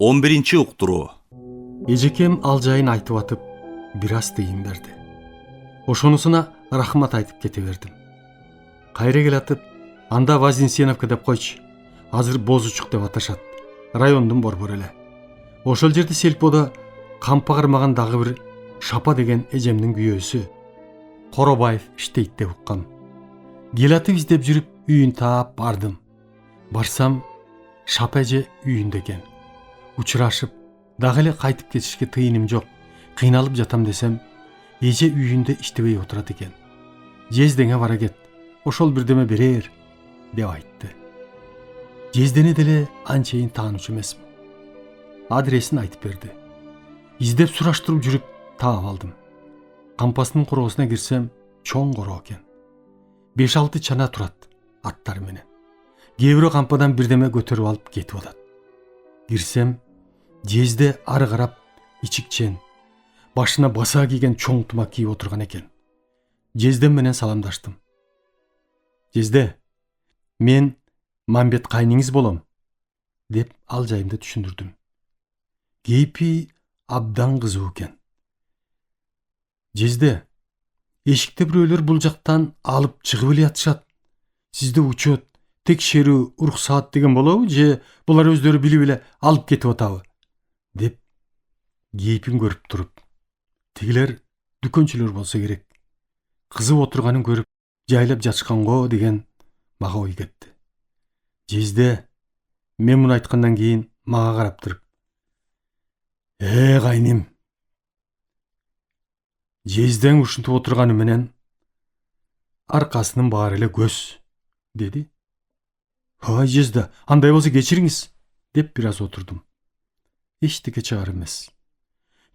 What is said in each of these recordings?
11 уктуруу. Эжекем ал жайын айтып атып, бир аз тыйын берди. Ошонусуна рахмат айтып кете бердим. Кайра келатып, анда Вознесеновка деп койчу. Азыр Бозучук деп аташат. Райондун борбору эле. Ошол жерде сельподо кампа кармаган дагы бир Шапа деген эжемдин күйөөсү Коробаев иштейт деп уккам. Келатып издеп жүрүп үйүн таап бардым. Барсам, Шапа эже үйүндө экен. Учурашып, дагы эле кайтып кетишке тыйыным жок. Кыйналып жатам десем, эже үйүндө иштебей отурат экен. Жездеңе бара кет, ошол бирдеме берер, деп айтты. Жездени деле анчейин таанычу эмесмин. Адресин айтып берди. Издеп сураштырып жүрүп таап алдым. Кампасынын короосуна кирсем, чоң короо экен. 5-6 чана турат, аттары менен. Кээ бирөө кампадан бирдеме көтөрүп алып кетип атат. Кирсем, жезде ары карап ичикчен, башына баса кийген чоң тумак кийип отурган экен. Жездем менен саламдаштым. Жезде, мен Мамбет кайныңыз болом, деп ал жайымды түшүндүрдүм. Кейпи абдан кызуу экен. Жезде, эшикте бирөөлөр бул жактан алып чыгып эле атышат. Сизде учет, текшерүү, уруксаат деген болобу, же булар өздөрү билип эле алып кетип атабы? Деп кейпин көрүп туруп, тигилер дүкөнчүлөр болсо керек. Кызып отурганын көрүп, жайлап жатышкан го деген мага ой кетти. Жезде, мен муну айткандан кийин мага карап туруп, кайным. Жездең ушинтип отурганы менен аркасынын баары эле көз, деди. Ой, жезде, андай болсо кечириңиз, деп бир аз отурдум. Эчтеке чыгар эмес.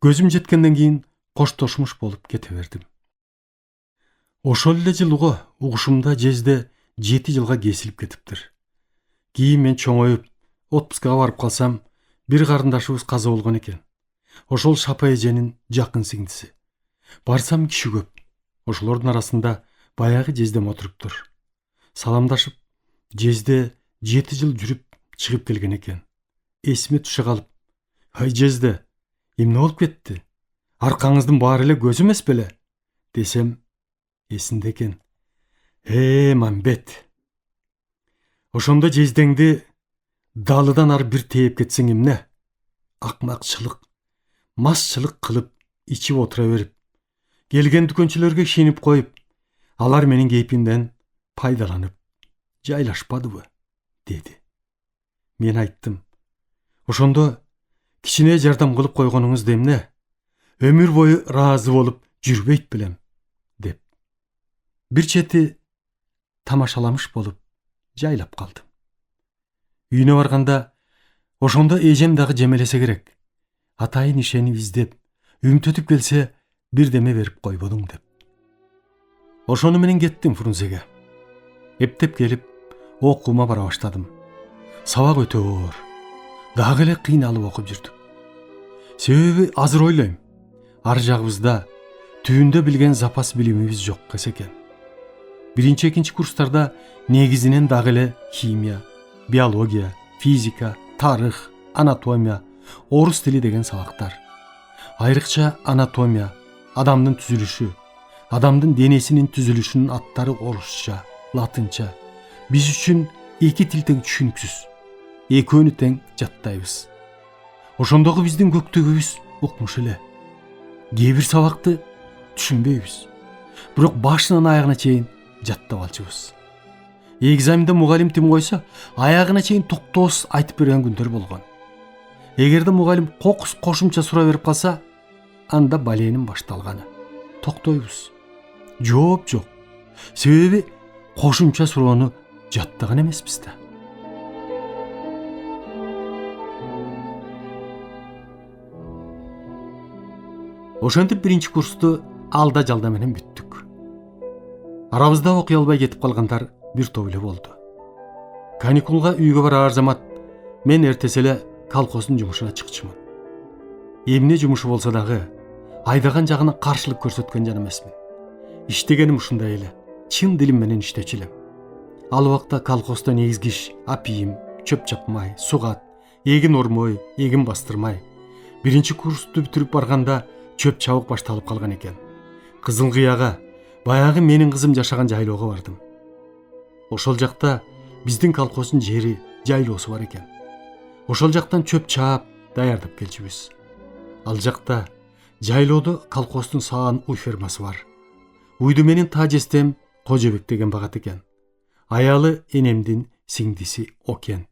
Көзүм жеткенден кийин коштошмуш болуп кете бердим. Ошол эле жылго угушумда жезде 7 жылга кесилип кетиптир. Кийин мен чоңоюп, отпускага барып калсам, бир карындашыбыз каза болгон экен. Ошол Шапа эженин жакын сиңдиси. Барсам киши көп. Ошолордун арасында баягы жездем отуруптур. Саламдашып, жезде 7 жыл жүрүп чыгып келген экен. Эсиме түшө калып, ай жезде, эмне болуп кетти? Аркаңыздын баары эле көз эмес беле? Десем, эсинде экен. Мамбет. Ошондо жездеңди далыдан ары бир тээп кетсең эмне? Акмакчылык, масчылык кылып ичип отура берип, келген дүкөнчүлөргө ишенип коюп, алар менин кейпимден пайдаланып жайлашпадыбы, деди. Мен айттым. Ошондо кичине жардам кылып койгонуңуз эмне? Өмүр бою ыраазы болуп жүрбөйт белем, деп. Бир чети тамашаламыш болуп жайлап калдым. Үйүнө барганда ошондо эжем дагы жемелесе керек. Атайын ишенип издеп, үмтөтүп келсе, бирдеме берип койбодуң, деп. Ошону менен кеттим Фрунзеге. Эптеп келип, окуума бара баштадым. Сабак өтө оор. Дагы эле кыйналып окуп жүрдүм. Себеби азыр ойлойм, ар жагыбызда түбүндө билген запас билимибиз жок экен. 1-2 курстарда негизинен дагы эле химия, биология, физика, тарых, анатомия, орус тили деген сабактар. Айрыкча анатомия, адамдын түзүлүшү, адамдын денесинин түзүлүшүнүн аттары орусча, латынча. Биз үчүн 2 тил тең түшүнүксүз. Экөөнү тең жаттайбыз. Ошондогу биздин көктөгүбүз укмуш эле. Кээ бир сабакты түшүнбөйбүз. Бирок башынан аягына чейин жаттап алчубуз. Экзаменде мугалим тим койсо, аягына чейин токтоосуз айтып берген күндөр болгон. Эгерде мугалим кошумча суроо берип калса, анда баленин башталганы. Токтойбуз. Жооп жок. Себеби кошумча суроону жаттаган эмеспиз да. Ошентип 1 курсту алда жалда менен бүттүк. Арабызда окуй албай кетип калгандар бир топ эле болду. Каникулга үйгө барар замат мен эртеси эле колхоздун жумушуна чыкчумун. Эмне жумушу болсо дагы айдаган жагына каршылык көрсөткөн жан эмесмин. Иштегеним ушундай эле, чын дилим менен иштечү элем. Ал убакта колхоздо негизги иш апийим, чөп чапмай, сугат, эгин урмой, эгин бастырмай. Биринчи курсту бүтүрүп барганда чөп чабык башталып калган экен. Кызыл Кыяга, баягы менин кызым жашаган жайлоого бардым. Ошол жакта биздин колхоздун жери, жайлоосу бар экен. Ошол жактан чөп чаап, даярдап келчүбүз. Ал жакта жайлоодо колхоздун саан уй фермасы бар. Уйду менин тажестем Кожобек деген багат экен. Аялы энемдин сиңдиси Окен.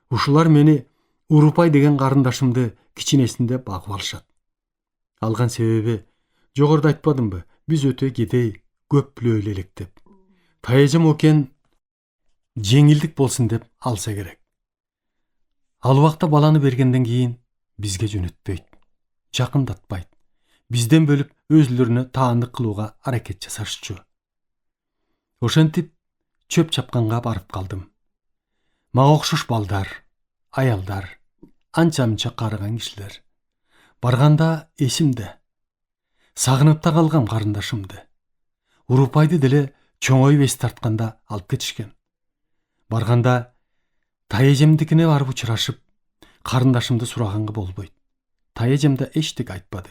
Ушулар мени Урупай деген карындашымды кичинесинде багып алышат. Алган себеби, жогоруда айтпадымбы, биз өтө кедей, көп плөйлө элек деп. Тайэжем Окен жеңилдик болсун деп алса керек. Ал убакта баланы бергенден кийин бизге жөнөтпөйт, жакындатпайт. Бизден бөлүп өзүлөрүнө таандык кылууга аракет жасашчу. Ошентип чөп чапканга барып калдым. Мага окшош балдар, аялдар, анча-мынча карыган кишилер. Барганда эсимде. Сагынып да калгам карындашымды. Урупайды деле чоңоюп эс тартканда алып кетишкен. Барганда тайэжемдикине барып учурашып, карындашымды сураганга болбойт. Тайэжем да эчтеке айтпады.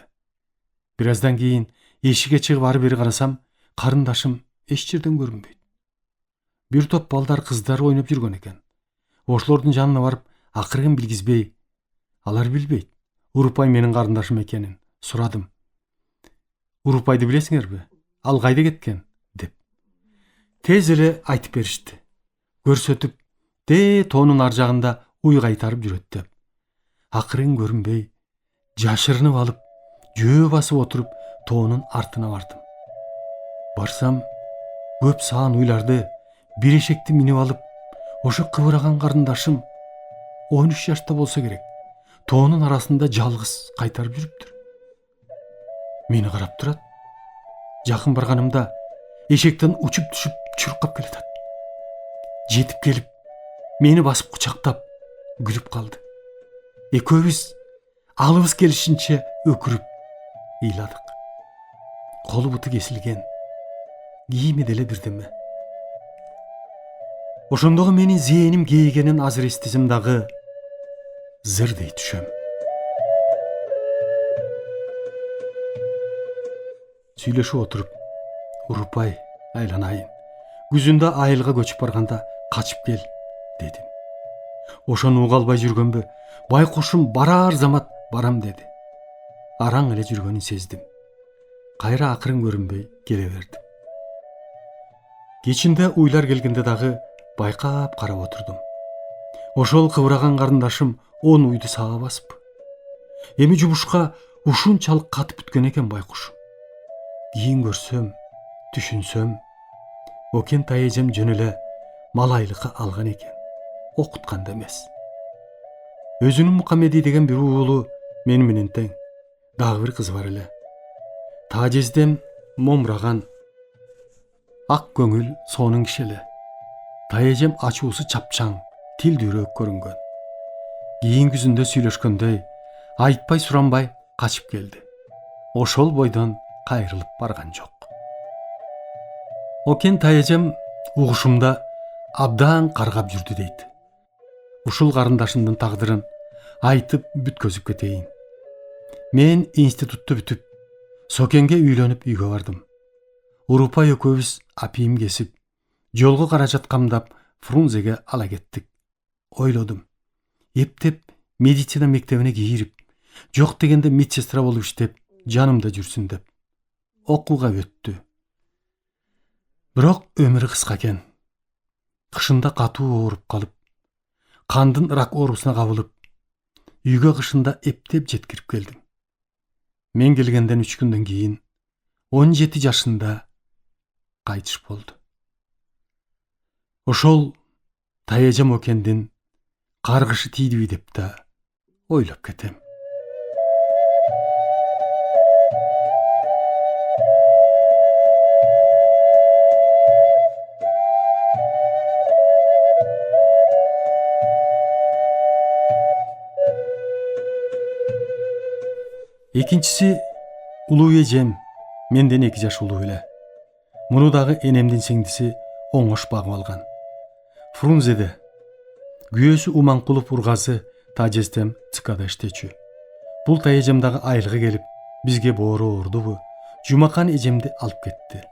Бир аздан кийин эшикке чыгып ары бери карасам, карындашым эч жерден көрүнбөйт. Бир топ балдар, кыздар ойноп жүргөн экен. Ошолордун жанына барып, акырын билгизбей, алар билбейт Урупай менин карындашым экенин сурадым. Урупайды билесиңерби? Ал кайда кеткен? Деп. Тез эле айтып беришти. Көрсөтүп, тоонун ар жагында уй кайтарып жүрөт деп. Акырын көрүнбөй, жашырынып алып, жөө басып отуруп, тоонун артына бардым. Барсам, көп саан уйларды, бир эшекти минип алып, ошо кыбыраган карындашым 13 жашта болсо керек, тоонун арасында жалгыз кайтарып жүрүптүр. Мени карап турат. Жакын барганымда эшектен учуп түшүп чуркап келатат. Жетип келип, мени басып кучактап, күлүп калды. Экөөбүз алыбыз келишинче өкүрүп ыйладык. Колу буту кесилген, кийими деле бирдеме. Ошондогу менин зээним кейигенин азыр эстесем дагы зырдей түшөм. Сүйлөшүп отуруп, Урупай, айланайын, күзүндө айылга көчүп барганда качып кел, дедим. Ошону уга албай жүргөнбү, байкушум барар замат барам деди. Араң эле жүргөнүн сездим. Кайра акырын көрүнбөй келе бердим. Кечинде уйлар келгенде дагы байкап карап отурдум. Ошол кыбыраган карындашым 10 уйду сага басып. Эми жумушка ушунчалык катып бүткөн экен байкуш. Кийин көрсөм, түшүнсөм, Окен тайэжем жөн эле малайлыкка алган экен, окутканда эмес. Өзүнүн Мукамеди деген бир уулу менен тең, дагы бир кызы бар эле. Тажездем момураган, ак көңүл, сонун киши эле. Тайэжем ачуусу чапчаң, тилдүүрөөк көрүнгөн. Кийин күзүндө сүйлөшкөндөй, айтпай суранбай качып келди. Ошол бойдон кайрылып барган жок. Окен тайэжем угушумда абдан каргап жүрдү дейт. Ушул карындашымдын тагдырын айтып бүткөзүп кетейин. Мен институтты бүтүп, Сокенге үйлөнүп үйгө бардым. Урупай экөөбүз апийим кесип, жолго каражат камдап Фрунзеге ала кеттик. Ойлодум, эптеп медицина мектебине кирип, жок дегенде медсестра болуп иштеп, жанымда жүрсүн деп. Окууга өттү. Бирок өмүрү кыска экен. Кышында катуу ооруп калып, кандын рак оорусуна кабылып, үйгө кышында эптеп жеткирип келдим. Мен келгенден 3 күндөн кийин 17 жашында кайтыш болду. Ошол тайэжем Окендин каргышы тийдиби деп да ойлоп кетем. Экинчиси улуу эжем, менден 2 жаш улуу эле. Муну дагы энемдин сиңдиси оңош багып алган. Фрунзеде. Күйөөсү Уманкулов Ургазы Тажестем цикада иштечү. Бул таежемдагы айлыгы келип, бизге боору оордубу? Жумакан эжемди алып кетти.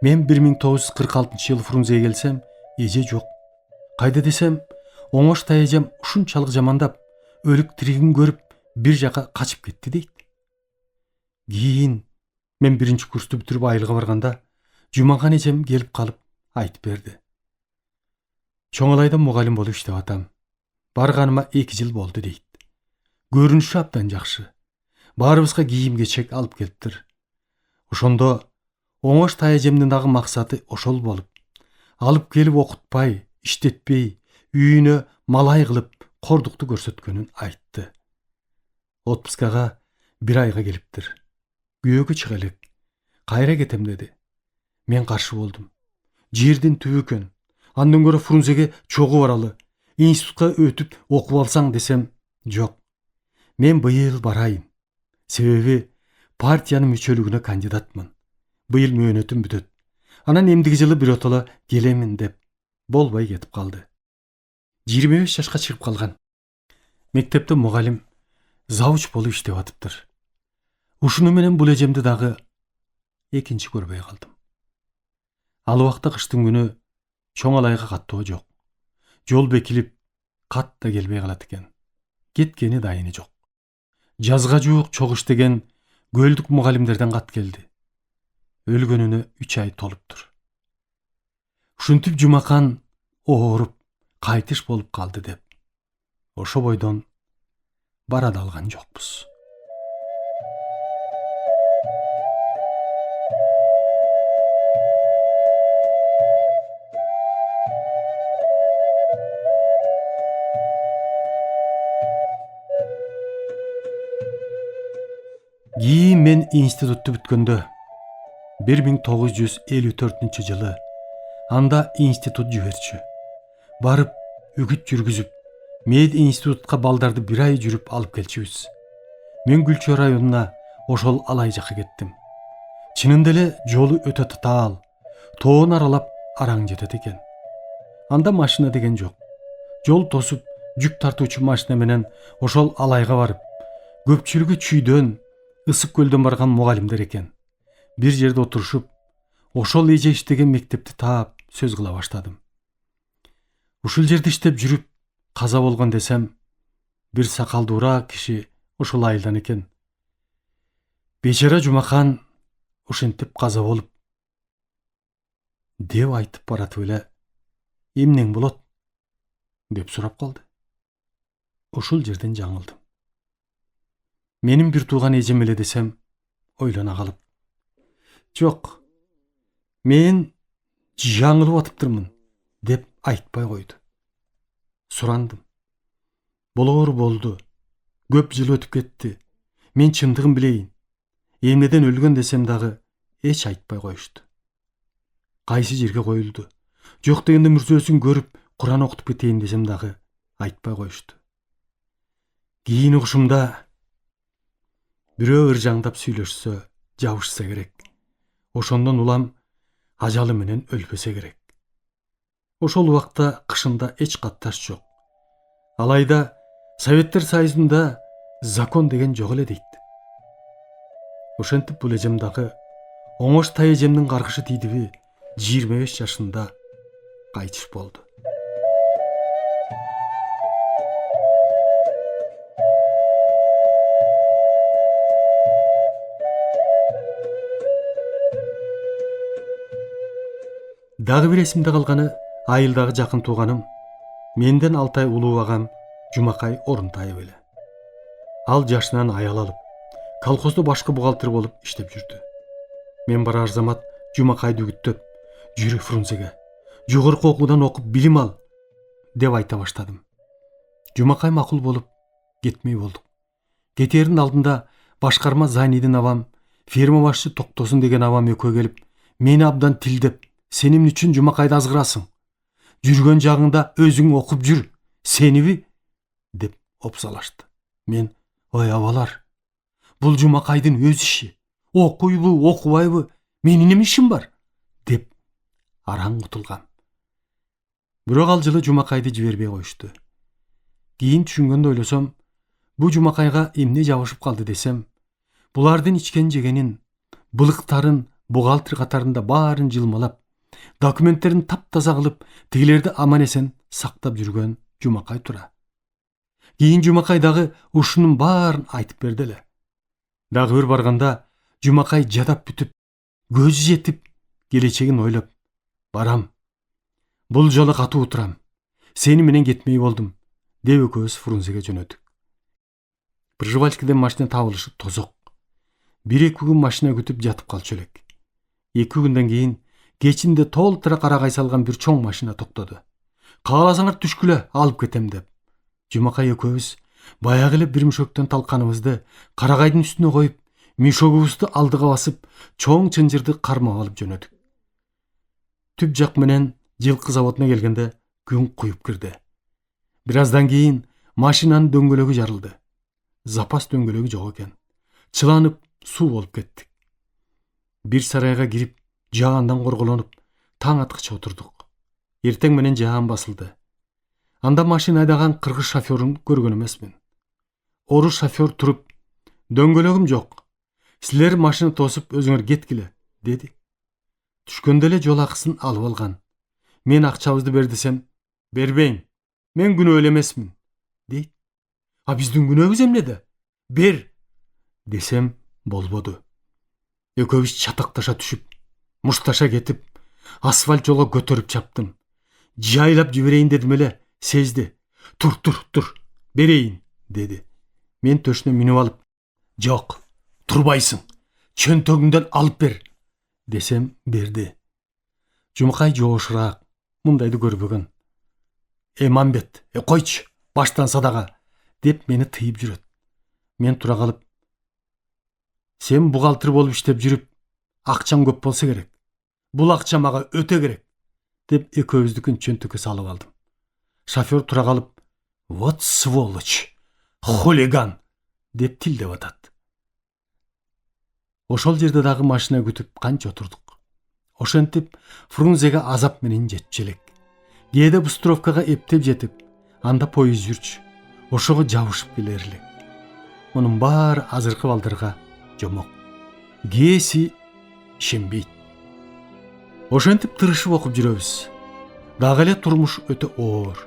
Мен 1946 Фрунзеге келсем, эже жок. Кайда десем, оңош таежем ушунчалык жамандап, өлүк тиригин көрүп, бир жака качып кетти дейт. Кийин мен 1-курсту бүтүрүп айылга барганда, Жумакан эжем келип калып айтып берди. Чоңалайда мугалим болуп иштеп атам. Барганыма 2 жыл болду дейт. Көрүнүшү абдан жакшы. Баарыбызга кийим кечек алып келиптир. Ошондо оңош таежемдин дагы максаты ошол болуп, алып келип окутпай, иштетпей, үйүнө малай кылып кордукту көрсөткөнүн айтты. Отпускага 1 айга келиптир. Күйөөгө чыга элек. Кайра кетем деди. Мен каршы болдум. Жердин түбү экен. Андан көрө Фрунзеге чогуу баралы. Институтка өтүп окуп алсаң десем, жок. Мен быйыл барайын. Себеби партиянын мүчөлүгүнө кандидатмын. Быйыл мөөнөтүм бүтөт. Анан эмдиги жылы биротоло келемин деп болбой кетип калды. 25 жашка чыгып калган. Мектепте мугалим, завуч болуп иштеп атыптыр. Ушуну менен бул эжемди дагы экинчи көрбөй калдым. Ал убакта кыштын күнү Чоңалайга каттоо жок. Жол бекилип, кат да келбей калат экен. Кеткени дайыны жок. Жазга жуук чогуу иштеген көлдүк мугалимдерден кат келди. Өлгөнүнө 3 ай толуптур. Ушинтип Жумакан ооруп, кайтыш болуп калды деп. Ошо бойдон бара да алган жокпуз. Кийин мен институтту бүткөндө 1954 жылы анда институт жиберчү. Барып, үгүт жүргүзүп, мед институтка балдарды 1 ай жүрүп алып келчүбүз. Мен Гүлчө районуна ошол алай жакка кеттим. Чынында эле жолу өтө татаал, тоон аралап араң жетет экен. Анда машина деген жок. Жол тосуп, жүк тартуучу машина менен ошол алайга барып, көпчүлүгү чүйдөн, ысык көлдөн барган мугалимдер экен. Бир жерде отурушуп, ошол эже иштеген мектепти таап сөз кыла баштадым. Ушул жерде иштеп жүрүп, каза болгон десем, бир сакалдуураак киши ошол айылдан экен. Бечара Жумакан ушинтип каза болуп, деп айтып баратып эле, эмнең болот? деп сурап калды. Ушул жерден жаңылдым. Менин бир тууган эжем эле десем, ойлона калып. Жок, мен жаңылып атыптырмын, деп айтпай койду. Сурандым. Болоору болду. Көп жыл өтүп кетти. Мен чындыгын билейин. Эмнеден өлгөн десем дагы эч айтпай коюшту. Кайсы жерге коюлду? Жок дегенде мүрзөсүн көрүп, Куран окутуп кетейин десем дагы айтпай коюшту. Кийин угушумда бирөө ыржаңдап сүйлөшсө, жабышса керек. Ошондон улам ажалы менен өлбөсө керек. Ошол убакта кышында эч катташ жок. Алайда Советтер Союзунда закон деген жок эле дейт. Ошентип бул эжем дагы оңош таежемдин каргышы тийдиби 25 жашында кайтыш болду. Дагы бир эсимде калганы айылдагы жакын тууганым, менден 6 ай улуу агам Жумакай Орунтаев эле. Ал жашынан аял алып, колхозда башкы бухгалтер болуп иштеп жүрдү. Мен барар замат Жумакайды үгүттөп, жүрү Фрунзеге, жогорку окуудан окуп билим ал, деп айта баштадым. Жумакай макул болуп, кетмей болдук. Кетердин алдында башкарма Зайнидин абам, ферма башчы Токтосун деген абам экөө келип, мени абдан тилдеп, сен эмне үчүн Жумакайды азгырасың? Жүргөн жагыңда өзүң окуп жүр, сениби? деп опсалашты. Мен, ой абалар, бул Жумакайдын өз иши. Окуйбу, окубайбы, менин эмне ишим бар? деп араң кутулгам. Бирок ал жылы Жумакайды жибербей коюшту. Кийин түшүнгөндө ойлосом, бу жумакайга эмне жабышып калды десем, булардын ичкен жегенин, былыктарын, бухгалтер катарында баарын жылмалап, документтерин таптаза кылып, тигилерди аман эсен сактап жүргөн жумакай тура. Кийин жумакай дагы ушунун баарын айтып берди эле. Дагы бир барганда жумакай жадап бүтүп, көзү жетип, келечегин ойлоп, барам. Бул жолу катуу турам. Сени менен кетмей болдум, деп экөөбүз Фрунзеге жөнөдүк. Пржевальскиден машина табылышы тозок. 1-2 күн машина күтүп жатып калчу элек. 2 күндөн кийин кечинде толтура карагай салган бир чоң машина токтоду. Кааласаңар түшкүлө, алып кетем деп. Жумакай экөөбүз баягы эле бир мешөктөн талканыбызды карагайдын үстүнө коюп, мешогубузду алдыга басып, чоң чынжырды кармап алып жөнөдүк. Түп жак менен жылкы заводуна келгенде күн куюп кирди. Бир аздан кийин машинанын дөңгөлөгү жарылды. Запас дөңгөлөгү жок экен. Чыланып суу болуп кеттик. Бир сарайга кирип, жагандан корголонуп, таң аткыча отурдук. Эртең менен жаан басылды. Анда машина айдаган кыргыз шофёрун көргөн эмесмин. Орус шофёр туруп, дөңгөлөгүм жок. Силер машина тосуп өзүңөр кеткиле, деди. Түшкөндө эле жол акысын алып алган. Мен акчабызды бер десем, бербейм. Мен күнөөлүү эмесмин, дейт. А биздин күнөөбүз эмнеде? Бер, десем болбоду. Экөөбүз чатакташа түшүп, мушташа кетип, асфальт жолго көтөрүп чаптым. Жайлап жиберейин дедим эле, сезди. Тур, берейин, деди. Мен төшүнө минип алып, жок, турбайсың, чөнтөгүңдөн алып бер, десем берди. Жумакай жоошураак, мындайды көрбөгөн. Мамбет, койчу, баштан садага, деп мени тыйып жүрөт. Мен тура калып, сен бухгалтер болуп иштеп жүрүп, акчаң көп болсо керек. Бул акча мага өтө керек, деп экөөбүздүкүн чөнтөккө салып алдым. Шофёр тура калып, вот сволочь, хулиган, деп тилдеп атат. Ошол жерде дагы машина күтүп канча отурдук. Ошентип Фрунзеге азап менен жетчү элек. Кээде Быстровкага эптеп жетип, анда поезд жүрчү. Ошого жабышып келер элек. Мунун баары азыркы балдарга жомок. Кээси ишенбейт. Ошентип тырышып окуп жүрөбүз. Дагы эле турмуш өтө оор.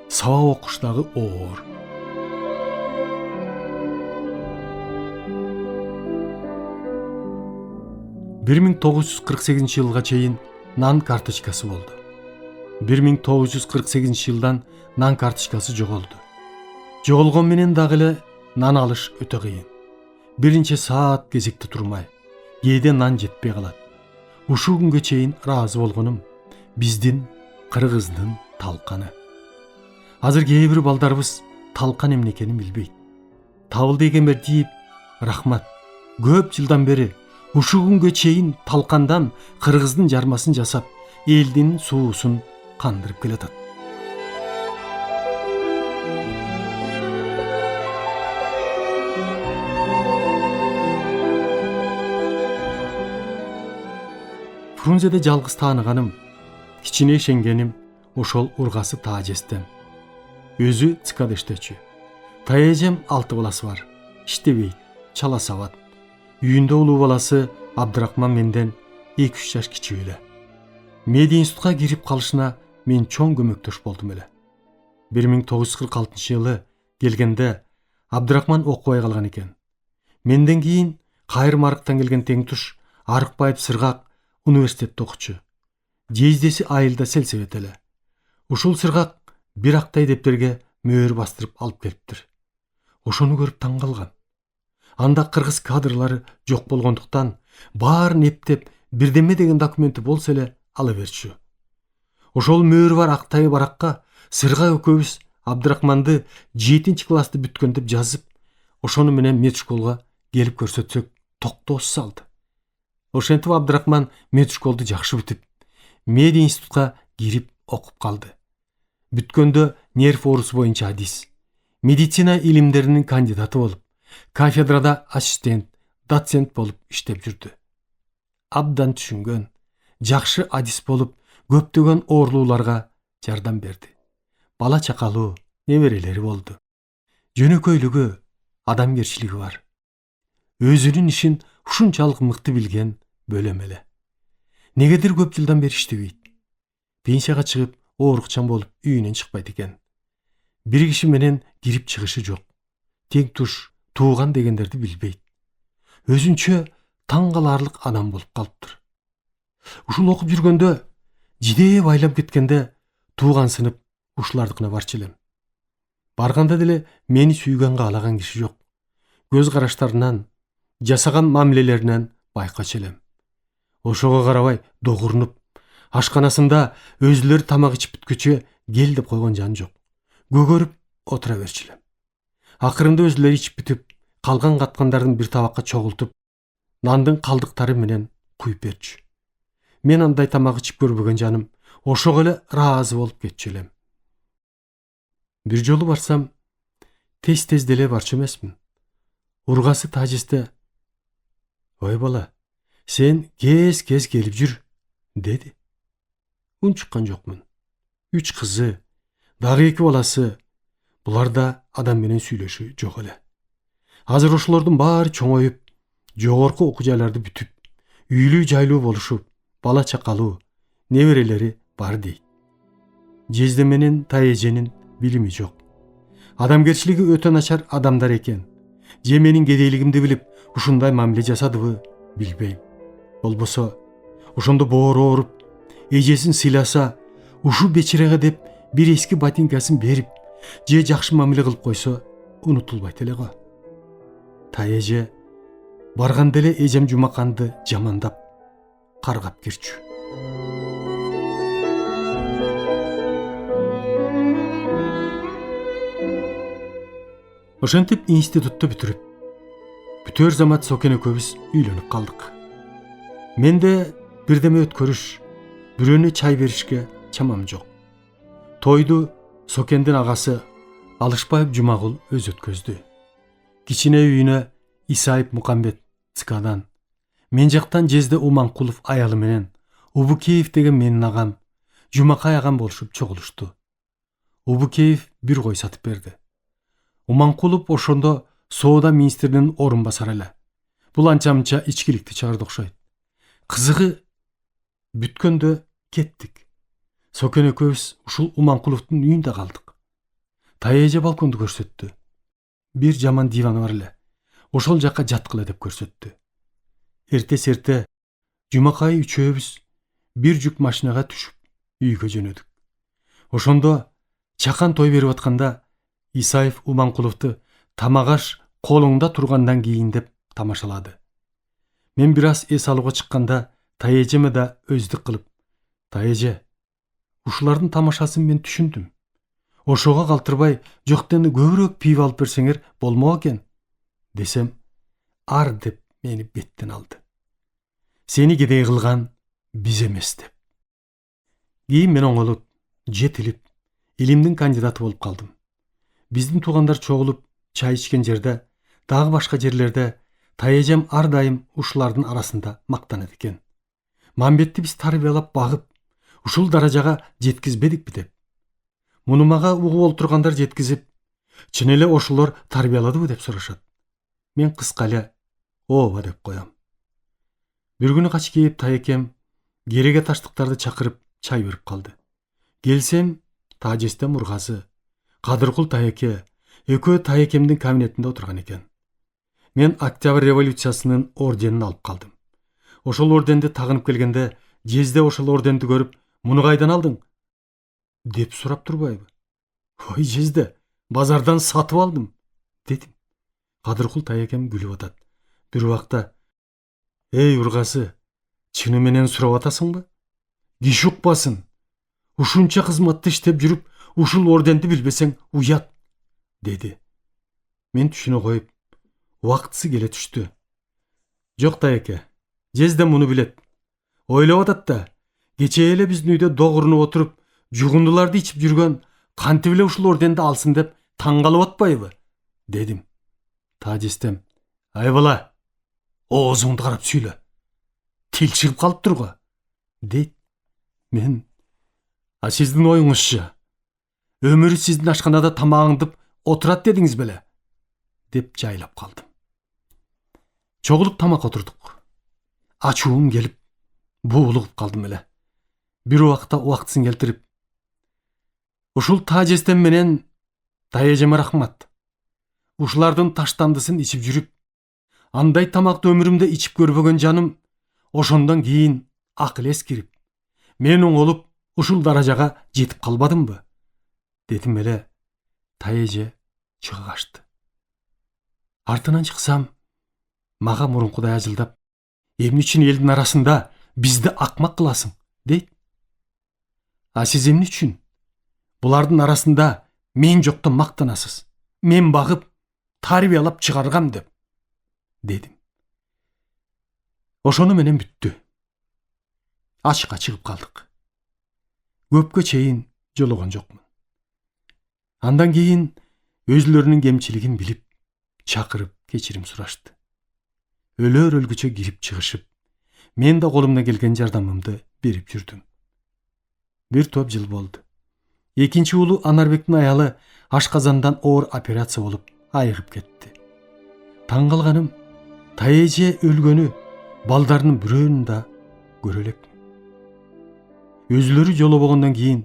Сабак окуш дагы оор. — 1948 жылга чейин нан карточкасы болду. 1948 жылдан нан карточкасы жоголду. Жоголгон менен дагы эле нан алыш өтө кыйын. Биринчи саат кезекте турмай, кээде нан жетпей калат. Ушул күнгө чейин ыраазы болгонум биздин кыргыздын талканы. Азыр кээ бир балдарыбыз талкан эмне экенин билбейт. Табылды Эгембердиев, рахмат. Көп жылдан бери ушул күнгө чейин талкандан кыргыздын жармасын жасап, элдин суусун кандырып келатат. Фрунзеде жалгыз тааныганым, кичине ишенгеним ошол ургасы таажестем. Өзү ЦКда иштечү. Таэжем 6 баласы бар. Иштебейт, чала сабат. Үйүндө улуу баласы Абдрахман менден 2-3 жаш кичүү эле. Медиа институтка кирип калышына мен чоң көмөктөш болдум эле. 1946 жылы келгенде Абдрахман окубай калган экен. Менден кийин Кайрым Арыктан келген Теңтуш Арыкбаев Сыргак университетте окучу. Жездеси айылда селсебет эле. Ушул Сыргак бир актай дептерге мөөр бастырып алып келиптир. Ошону көрүп таң калган. Анда кыргыз кадрлары жок болгондуктан баарын эптеп бирдеме деген документи болсо эле ала берчү. Ошол мөөрү бар актай баракка Сыргак экөөбүз Абдрахманды 7-классты бүткөн деп жазып, ошону менен медшколго келип көрсөтсөк токтоосуз салды. Ошентип Абдрахман медшколду жакшы бүтүп, медиа институтка кирип окуп калды. Бүткөндө нерв оорусу боюнча адис, медицина илимдеринин кандидаты болуп, кафедрада ассистент, доцент болуп иштеп жүрдү. Абдан түшүнгөн, жакшы адис болуп, көптөгөн оорулууларга жардам берди. Бала чакалуу, неберелери болду. Жөнөкөйлүгү, адамгерчилиги бар. Өзүнүн ишин ушунчалык мыкты билген бөлөм эле. Негедир көп жылдан бери иштебейт. Пенсияга чыгып, оорукчан болуп үйүнөн чыкпайт экен. Бир киши менен кирип чыгышы жок. Тең туш, тууган дегендерди билбейт. Өзүнчө таң каларлык адам болуп калыптыр. Ушул окуп жүргөндө, жидээ байлап кеткенде тууган сынып ушулардыкына барчу элем. Барганда деле мени сүйгөн каалаган киши жок. Көз караштарынан, жасаган мамилелеринен байкачу элем. Ошого карабай догурунуп, ашканасында өзүлөрү тамак ичип бүткүчө кел деп койгон жан жок. Көгөрүп отура берчү элем. Акырында өзүлөрү ичип бүтүп, калган каткандардын бир табакка чогултуп, нандын калдыктары менен куюп берчү. Мен андай тамак ичип көрбөгөн жаным ошого эле ыраазы болуп кетчү элем. Бир жолу барсам, тез деле барчу эмесмин. Ургасы тажисте: "Ой бала, сен кез келип жүр", деди. Унчуккан жокмун. 3 кызы, дагы 2 баласы. Булар да адам менен сүйлөшү жок эле. Азыр ошолордун баары чоңоюп, жогорку окуу жайларды бүтүп, үйлүү жайлуу болушуп, бала чакалуу, неберелери бар дейт. Жезде менен Таеженин билими жок. Адамгерчилиги өтө начар адамдар экен. Же менин кедейлигимди билип, ушундай мамиле жасадыбы, билбейм. Болбосо, ошондо боору ооруп, эжесин сыйласа, ушу бечереге деп бир эски ботинкасын берип, же жакшы мамиле кылып койсо, унутулбайт эле го. Таеже барганда эле эжем Жумаканды жамандап, каргап кирчү. Ошентип институтты бүтүрүп, бүтөр замат Сокен экөөбүз үйлөнүп калдык. Менде бирдеме өткөрүш, бирөөнө чай беришке чамам жок. Тойду Сокендин агасы Алышбаев Жумагул өзү өткөздү. Кичине үйүнө Исаев Мукамбет Цкадан, мен жактан Жезде Уманкулов аялы менен Убукеев деген менин агам, Жумакай агам болушуп чогулушту. Убукеев бир кой сатып берди. Уманкулов ошондо соода министринин орун басары эле. Бул анча-мынча ичкиликти чыгарды окшойт. Кызыгы бүткөндө кеттик. Сокен экөөбүз ушул Уманкуловдун үйүндө калдык. Таеже балконду көрсөттү. Бир жаман диваны бар эле. Ошол жакка жаткыла деп көрсөттү. Эрте-серте Жумакай үчөөбүз бир жүк машинага түшүп үйгө жөнөдүк. Ошондо чакан той берип атканда Исаев Уманкуловду тамагаш колуңда тургандан кийин деп тамашалады. Мен бир аз эс алууга чыкканда Таежеме да өздүк кылып: "Таеже, ушулардын тамашасын мен түшүндүм. Ошого калтырбай, жоктен көбүрөөк пиво алып берсеңер болмок экен", десем, ар деп мени беттен алды. "Сени кедей кылган биз эмес" деп. Кийин мен оңолуп, жетилип, илимдин кандидаты болуп калдым. Биздин туугандар чогулуп чай ичкен жерде, дагы башка жерлерде Таежем ар дайым ушулардын арасында мактанат экен. Мамбетти биз тарбиялап багып, ушул даражага жеткизбедикпи деп. Муну мага угуп олтургандар жеткизип, чын эле ошолор тарбияладыбы деп сурашат. Мен кыска эле ооба деп коем. Бир күнү Качкеев Таекем кереге таштыктарды чакырып чай берип калды. Келсем, Тажестен Ургазы, Кадыркул Таеке, экөө Таекемдин кабинетинде отурган экен. Мен Октябрь революциясынын орденин алып калдым. Ошол орденди тагынып келгенде, Жезде ошол орденди көрүп, "Муну кайдан алдың?" деп сурап турбайбы? "Ой, Жезде, базардан сатып алдым", дедим. Кадыркул Таекем күлүп атат. Бир убакта: "Эй Ургасы, чыны менен сурап атасыңбы? Киши укпасын. Ушунча кызматты иштеп жүрүп, ушул орденди билбесең уят", деди. Мен түшүнө коюп, убактысы келе түштү. "Жок Таеке, Жезде муну билет. Ойлоп атат да, кечээ эле биздин үйдө догурунуп отуруп, жугундуларды ичип жүргөн кантип эле ушул орденди алсын деп таң калып атпайбы", дедим. Тажестем: "Ай бала, оозуңду карап сүйлө. Тил чыгып калыптыр го", дейт. Мен: "А сиздин оюңузчу? Өмірі сіздің ашханада тамағыңдып отырат дедіңіз беле? Деп жайлап қалдым. Чогулуп тамақ отырдық. Ачуым келіп, буылығып қалдым эле. Бир убакта убактысын келтирип, ушул таажестен менен таежеме рахмат. Ушулардын таштандысын ичип жүрүп, андай тамакты өмүрүмдө ичип көрбөгөн жаным, ошондон кийин акыл эс кирип, мен оңолуп ушул даражага жетип калбадымбы? Дедим эле, таеже чыга качты. Артынан чыксам, мага мурункудай ажылдап, эмне үчүн элдин арасында бизди акмак кыласың, дейт. А сиз эмне үчүн булардын арасында мен жоктон мактанасыз? Мен багып, тарбиялап чыгаргам деп, дедим. Ошону менен бүттү. Ачыкка чыгып калдык. Көпкө чейин жологон жокмун. Андан кийин өзүлөрүнүн кемчилигин билип, чакырып кечирим сурашты. Өлөр өлгүчө кирип чыгышып, мен да колумдан келген жардамымды берип жүрдүм. Бир топ жыл болду. Экинчи уулу Анарбектин аялы ашказандан оор операция болуп айыгып кетти. Таң калганым, таеже өлгөнү балдарынын бирөөнүн да көрө элекмин. Өзүлөрү жолобогондон кийин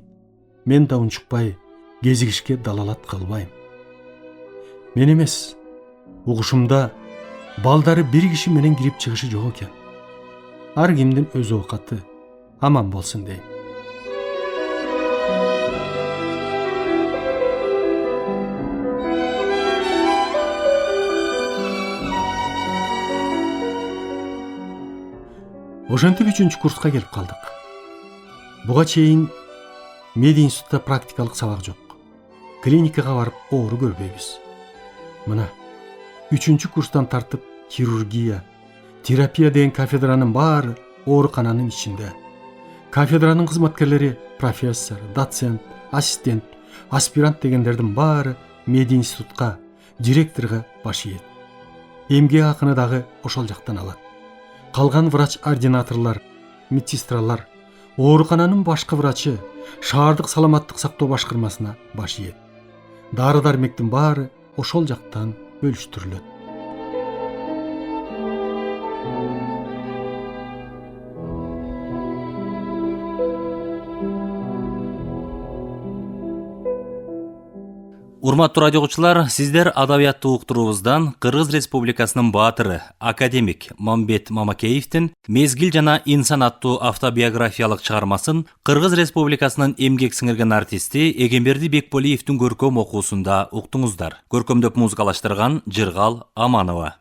мен да унчукпай кезигишке далалат кылбайм. Мен эмес, угушумда балдары бир киши менен кирип чыгышы жок экен. Ар кимдин өз оокаты аман болсун дейм. Ошентип 3-чү курска келип калдык. Буга чейин мединститутта практикалык сабак жок. Клиникага барып оору көрбөйбүз. Мына 3-чү курстан тартып хирургия, терапия деген кафедранын баары оорукананын ичинде. Кафедранын кызматкерлери профессор, доцент, ассистент, аспирант дегендердин баары мединститутка, директорго баш ийет. Эмгек акыны дагы ошол жактан алат. Калган врач-ординаторлор, медсестралар, оорукананын башкы врачы шаардык саламаттык сактоо башкармасына баш ийет. Дары-дармектин баары ошол жактан бөлүштүрүлөт. Урматтуу радио угуучулар, сиздер адабияттуу уктуруубуздан Кыргыз Республикасынын баатыры, академик Мамбет Мамакеевдин «Мезгил жана инсан» аттуу автобиографиялык чыгармасын Кыргыз Республикасынын эмгек сиңирген артисти Эгемберди Бекболиевдин көркөм окуусунда уктуңуздар. Көркөмдөп музыкалаштырган Жыргал Аманова.